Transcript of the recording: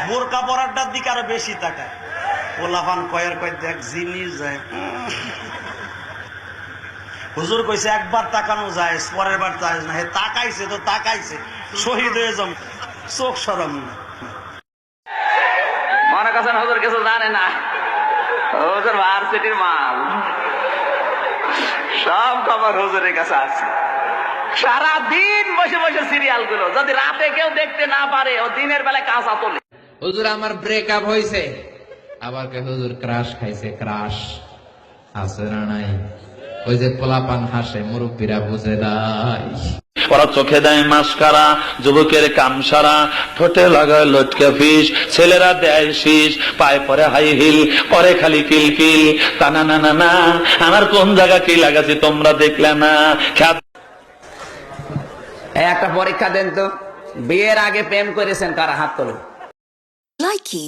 বোরকা পরাটার দিকে আরো বেশি তাকায়। পোলাপান কয়ের কয় দেখ জিনিস যায়। হুজুর কইছে একবার তাকানো যায়, পরের বার যায় না। হে তাকাইছে তো তাকাইছে, শহীদ হয়ে যাম, চোখ সরম না। মনে করছেন হুজুর কিছু জানে না? হুজুর ভার্সিটির মাল, সব খবর হুজুরের কাছে আছে। সারাদিন বসে বসে সিরিয়াল গুলো, যদি রাতে কেউ দেখতে না পারে, ও দিনের বেলায় কাঁচা তোলে। হুজুর আমার ব্রেকআপ হয়েছে, আবার কে হুজুর ক্রাশ খাইছে। ক্রাশ আছে না নাই? ওই যে পোলাপান হাসে, মুরব্বীরা বুঝে নাই। ওরা চোখে দেয় মাস্কারা, যুবকের কামসারা, ঠোঁটে লাগায় লটকে ফিস, ছেলেরা দেয় শীষ, পায়ে পরে হাই হিল, করে খালি কিলকিল। তা না না না না, আমার কোন জায়গা কি লাগাছি তোমরা দেখলে না? একটা পরীক্ষা দেন তো, বিয়ের আগে প্রেম করেছেন কারা? হাত তোলেন। Likey